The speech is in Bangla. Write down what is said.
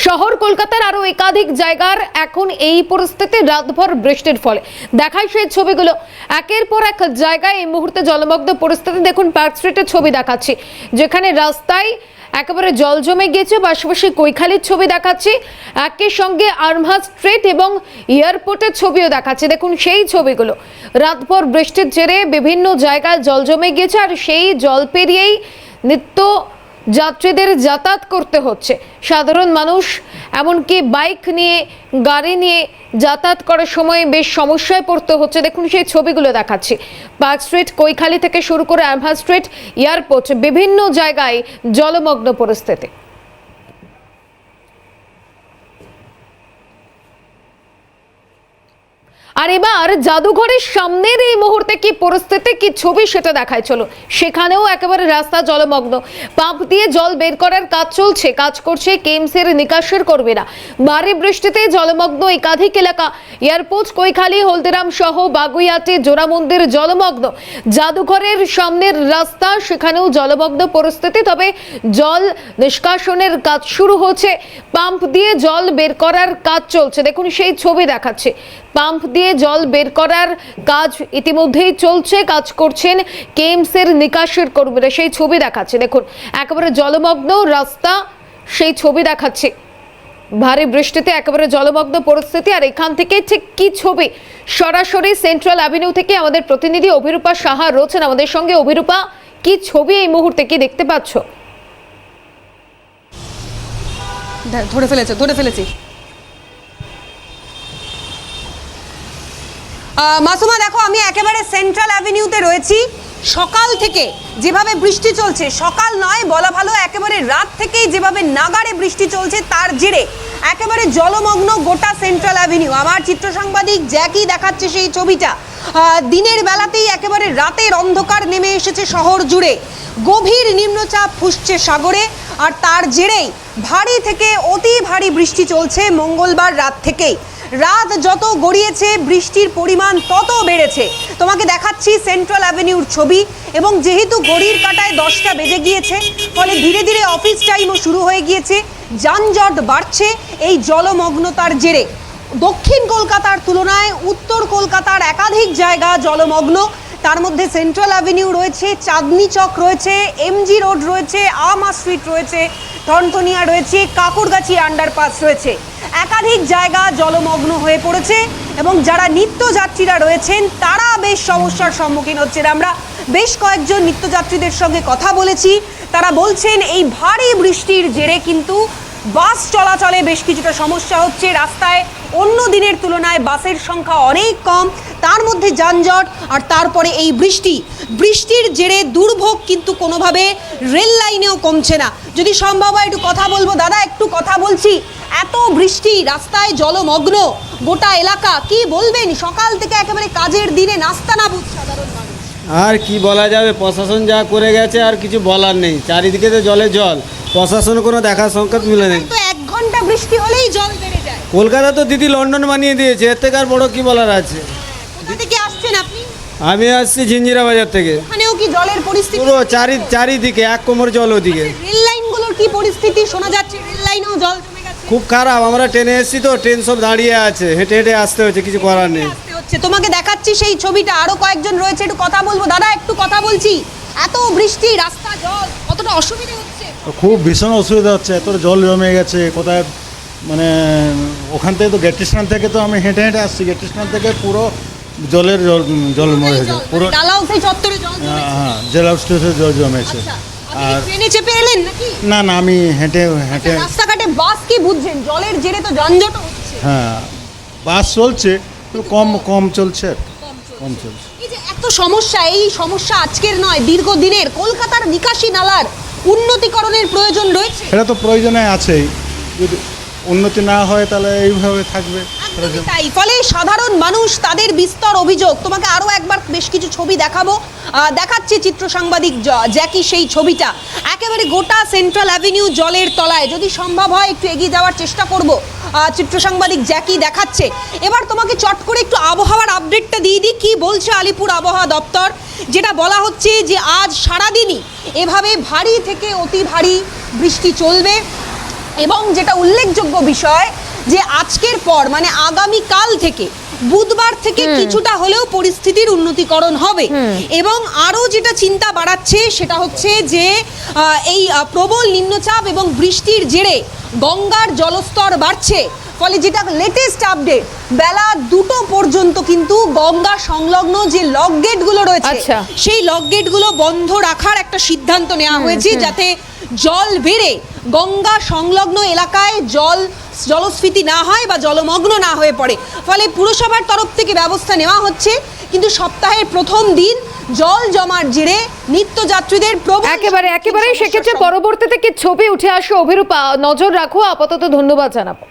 শহর কলকাতার আরো একাধিক জায়গার এখন এই পরিস্থিতি রাতভর বৃষ্টির ফলে। দেখায় সেই ছবিগুলো, একের পর এক জায়গায় এই মুহূর্তে জলমগ্ন পরিস্থিতি। দেখুন পার্ক স্ট্রিটের ছবি দেখাচ্ছি, যেখানে রাস্তায় একেবারে জল জমে গিয়েছে। পাশাপাশি কৈখালির ছবি দেখাচ্ছি, একই সঙ্গে আর্মহা স্ট্রিট এবং এয়ারপোর্টের ছবিও দেখাচ্ছে। দেখুন সেই ছবিগুলো, রাতভর বৃষ্টির জেরে বিভিন্ন জায়গায় জল জমে গিয়েছে, আর সেই জল পেরিয়েই নিত্য যাত্রীদের যাতায়াত করতে হচ্ছে। সাধারণ মানুষ এমনকি বাইক নিয়ে, গাড়ি নিয়ে যাতায়াত করার সময় বেশ সমস্যায় পড়তে হচ্ছে। দেখুন সেই ছবিগুলো দেখাচ্ছি, পার্ক স্ট্রিট, কৈখালি থেকে শুরু করে আর্মহা স্ট্রিট, এয়ারপোর্ট, বিভিন্ন জায়গায় জলমগ্ন পরিস্থিতি। আর এবার জাদুঘরের সামনের এই মুহূর্তে কি পরিস্থিতি, কি ছবি সেটা দেখায় চলো। সেখানেও একেবারে রাস্তা জলমগ্ন, পাম্প দিয়ে জল বের করার কাজ চলছে, কাজ করছে কেএমসির নিকাশের কর্মীরা। ভারী বৃষ্টিতে জলমগ্ন একাধিক এলাকা, এয়ারপোর্ট, কৈখালি, হলদিরাম সহ বাগুইয়াটি, জোড়া মন্দির জলমগ্ন। জাদুঘরের সামনের রাস্তা, সেখানেও জলমগ্ন পরিস্থিতি। তবে জল নিষ্কাশনের কাজ শুরু হচ্ছে, পাম্প দিয়ে জল বের করার কাজ চলছে। দেখুন সেই ছবি দেখাচ্ছে, পাম্প দিয়ে জল বের করার কাজ ইতিমধ্যেই চলছে, কাজ করছেন কেএমসির নিকাশের কর্মীরা। সেই ছবি দেখাচ্ছে, দেখুন একেবারে জলমগ্ন রাস্তা, সেই ছবি দেখাচ্ছে। ভারী বৃষ্টিতে একেবারে জলমগ্ন পরিস্থিতি। আর এখান থেকে ঠিক কি ছবি, সরাসরি সেন্ট্রাল অ্যাভিনিউ থেকে আমাদের প্রতিনিধি অভিরূপা সাহা রয়েছেন আমাদের সঙ্গে। অভিরূপা, কি ছবি এই মুহূর্তে, কি দেখতে পাচ্ছ? ধরে ফেলেছি মাসুমা, দেখো আমি একেবারে সেন্ট্রাল অ্যাভিনিউতে রয়েছি। সকাল থেকে যেভাবে বৃষ্টি চলছে, সকাল নয় বলা ভালো, একেবারে রাত থেকেই যেভাবে নাগাড়ে বৃষ্টি চলছে, তার জেরে একেবারে জলমগ্ন গোটা সেন্ট্রাল অ্যাভিনিউ। আমার চিত্র সাংবাদিক জ্যাকি দেখাচ্ছে সেই ছবিটা। দিনের বেলাতেই একেবারে রাতের অন্ধকার নেমে এসেছে শহর জুড়ে, গভীর নিম্নচাপ ফুসছে সাগরে, আর তার জেরেই ভারী থেকে অতি ভারী বৃষ্টি চলছে মঙ্গলবার রাত থেকেই। রাত যত গড়িয়েছে বৃষ্টির পরিমাণ তত বেড়েছে। তোমাকে দেখাচ্ছি সেন্ট্রাল অ্যাভিনিউর ছবি, এবং যেহেতু ঘড়ির কাঁটায় 10টা বেজে গিয়েছে, ফলে ধীরে ধীরে অফিস টাইমও শুরু হয়ে গিয়েছে। যানজট বাড়ছে এই জলমগ্নতার জেরে। দক্ষিণ কলকাতার তুলনায় উত্তর কলকাতার একাধিক জায়গা জলমগ্ন। তার মধ্যে সেন্ট্রাল অ্যাভিনিউ রয়েছে, চাঁদনি চক রয়েছে, এমজি রোড রয়েছে, আর্মহা স্ট্রিট রয়েছে, থনথনিয়া রয়েছে, কাকুরগাছি আন্ডারপাস রয়েছে। একাধিক জায়গা জলমগ্ন হয়ে পড়েছে, এবং যারা নিত্যযাত্রীরা রয়েছেন তারা বেশ সমস্যার সম্মুখীন হচ্ছেন। আমরা বেশ কয়েকজন নিত্যযাত্রীদের সঙ্গে কথা বলেছি, তারা বলছেন এই ভারী বৃষ্টির জেরে কিন্তু বাস চলাচলে বেশ কিছুটা সমস্যা হচ্ছে। রাস্তায় অন্য দিনের তুলনায় বাসের সংখ্যা অনেক কম, তার মধ্যে যানজট, আর তারপরে এই বৃষ্টির জেরে দুর্ভোগ কিন্তু কোনোভাবে রেল লাইনেও কমছে না। যদি সম্ভব হয় একটু কথা বলবো। দাদা, একটু কথা বলছি, এত বৃষ্টি, রাস্তায় জলমগ্ন গোটা এলাকা, কি বলবেন? সকাল থেকে একেবারে কাজের দিনে নাস্তানাবুদ সাধারণ মানুষ। আর কি বলা যাবে, প্রশাসন যা করে গেছে আর কিছু বলার নেই। চারিদিকে তো জলে জল, প্রশাসন কোনো দেখার সংকেত মিলে নেই। তো 1 ঘন্টা বৃষ্টি হলেই জল বেড়ে যায়। কলকাতা তো দিদি লন্ডন বানিয়ে দিয়েছে, এর থেকে আর বড় কি বলার আছে। কোথা থেকে আসছেন আপনি? আমি আসছি ঝিঞ্জিরা বাজার থেকে। ওখানেও কি জলের পরিস্থিতি? পুরো চারিদিকে এক কোমর জল ওদিকে। রেল লাইনগুলোর কি পরিস্থিতি? শোনা যাচ্ছে রেল লাইনেও জল জমে গেছে। খুব খারাপ, আমরা ট্রেনে এসেছি তো, ট্রেন সব দাঁড়িয়ে আছে, হেঁটে হেঁটে আসতে হচ্ছে, কিছু করার নেই। তোমাকে দেখাচ্ছি সেই ছবিটা, আরো কয়েকজন রয়েছে, একটু কথা বলবো। দাদা, একটু কথা বলছি, এত বৃষ্টি, রাস্তা জল, কতটা অসুবিধা হচ্ছে? খুব ভীষণ অসুবিধা হচ্ছে, এত জল জমে গেছে। কোথায় মানে ওখান থেকে তো গেট স্ট্যান্ড থেকে তো আমি হেঁটে হেঁটে আসছি, গেট স্ট্যান্ড থেকে পুরো জল মরে গেছে পুরো। ডালাও সেই চত্বরে জল জমেছে। হ্যাঁ, জেলা স্টেশনে জল জমেছে। আর ট্রেনে চেপে এলেন নাকি? না, আমি হেঁটে রাস্তাঘাটে বাস কি বুঝছেন? জলের জেরে তো যানজট হচ্ছে। হ্যাঁ, বাস চলছে, কম চলছে। এই যে এত সমস্যা, এই সমস্যা আজকের নয়, দীর্ঘদিনের। কলকাতার নিকাশি নালার উন্নতিকরণের প্রয়োজন রয়েছে। এটা তো প্রয়োজনে আছেই, যদি উন্নতি না হয় তাহলে এইভাবে থাকবে। তাই ফলে সাধারণ মানুষ, তাদের বিস্তর অভিযোগ। তোমাকে আরো একবার বেশ কিছু ছবি দেখাবো, দেখাচ্ছি চিত্র সাংবাদিক জ্যাকি সেই ছবিটা। একেবারে গোটা সেন্ট্রাল অ্যাভিনিউ জলের তলায়। যদি সম্ভব হয় একটু এগিয়ে যাওয়ার চেষ্টা করব। চিত্র সাংবাদিক জ্যাকি দেখাচ্ছে। এবার তোমাকে চট করে একটু আবহাওয়ার আপডেটটা দিয়ে দিই। কি বলছে আলিপুর আবহাওয়া দপ্তর? যেটা বলা হচ্ছে যে আজ সারাদিনই এভাবে ভারী থেকে অতি ভারী বৃষ্টি চলবে। এবং যেটা উল্লেখযোগ্য বিষয় যে আজকের পর মানে আগামী কাল থেকে বুধবার থেকে কিছুটা হলেও পরিস্থিতির উন্নতিকরণ হবে এবং আরও যেটা চিন্তা বাড়াচ্ছে সেটা হচ্ছে যে এই প্রবল নিম্নচাপ এবং বৃষ্টির জেরে গঙ্গার জলস্তর বাড়ছে, ফলে যেটা লেটেস্ট আপডেট বেলা 2টো পর্যন্ত কিন্তু গঙ্গা সংলগ্ন যে লক গেটগুলো রয়েছে সেই লক গেটগুলো বন্ধ রাখার একটা সিদ্ধান্ত নেওয়া হয়েছে, যাতে জল বেড়ে গঙ্গা সংলগ্ন এলাকায় জলস্ফীতি না হয় বা জলমগ্ন না হয়ে পড়ে। ফলে পুরসভার তরফ থেকে ব্যবস্থা নেওয়া হচ্ছে, কিন্তু সপ্তাহের প্রথম দিন জল জমার জেরে নিত্যযাত্রীদের একেবারে সেক্ষেত্রে পরবর্তীতে কি ছবি উঠে আসে অভিরূপা নজর রাখো। আপাতত ধন্যবাদ জানাবো।